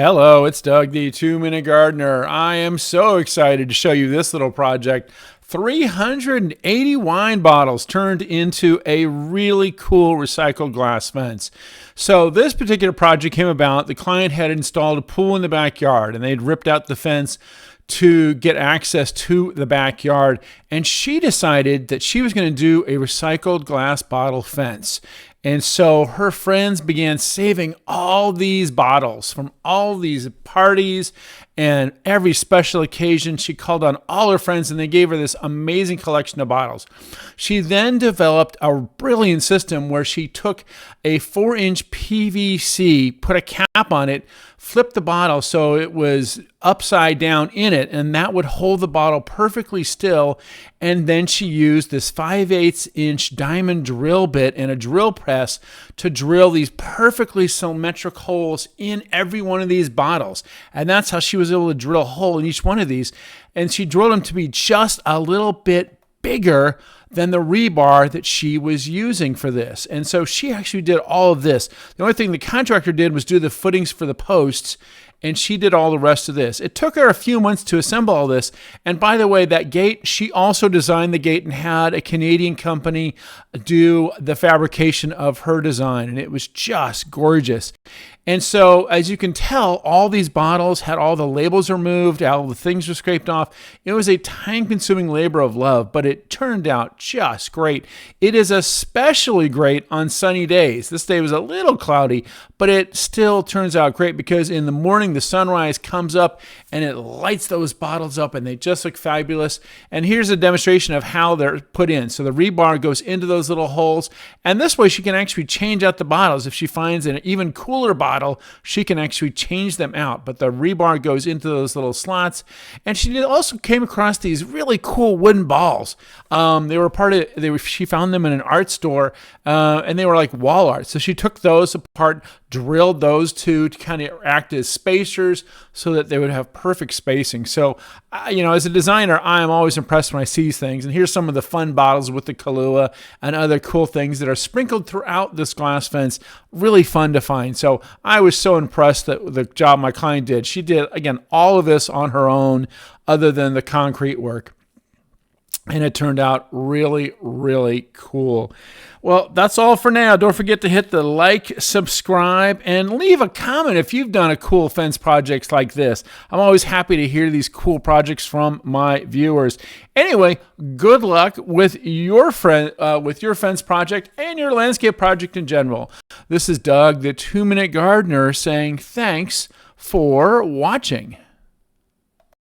Hello, it's Doug, the 2-Minute Gardener. I am so excited to show you this little project. 380 wine bottles turned into a really cool recycled glass fence. So this particular project came about. The client had installed a pool in the backyard and they'd ripped out the fence to get access to the backyard, and she decided that she was going to do a recycled glass bottle fence. And so her friends began saving all these bottles from all these parties and every special occasion. She called on all her friends and they gave her this amazing collection of bottles. She then developed a brilliant system where she took a 4-inch PVC, put a cap on it, flipped the bottle so it was upside down in it, and that would hold the bottle perfectly still. And then she used this 5/8-inch diamond drill bit and a drill press to drill these perfectly symmetric holes in every one of these bottles. And that's how she was able to drill a hole in each one of these. And she drilled them to be just a little bit bigger than the rebar that she was using for this. And so she actually did all of this. The only thing the contractor did was do the footings for the posts, and she did all the rest of this. It took her a few months to assemble all this. And by the way, that gate, she also designed the gate and had a Canadian company do the fabrication of her design. And it was just gorgeous. And so, as you can tell, all these bottles had all the labels removed, all the things were scraped off. It was a time-consuming labor of love, but it turned out just great. It is especially great on sunny days. This day was a little cloudy, but it still turns out great because in the morning the sunrise comes up and it lights those bottles up and they just look fabulous. And here's a demonstration of how they're put in. So the rebar goes into those little holes, and this way she can actually change out the bottles. If she finds an even cooler bottle, she can actually change them out, but the rebar goes into those little slots. And she also came across these really cool wooden balls. She found them in an art store, and they were like wall art. So she took those apart, drilled those to kind of act as spacers so that they would have perfect spacing. So, as a designer, I am always impressed when I see these things. And here's some of the fun bottles with the Kalal and other cool things that are sprinkled throughout this glass fence. Really fun to find. So I was so impressed that the job my client did. She did, again, all of this on her own other than the concrete work. And it turned out really, really cool. Well, that's all for now. Don't forget to hit the like, subscribe, and leave a comment if you've done a cool fence projects like this. I'm always happy to hear these cool projects from my viewers. Anyway, good luck with your fence project and your landscape project in general. This is Doug, the 2-Minute Gardener, saying thanks for watching.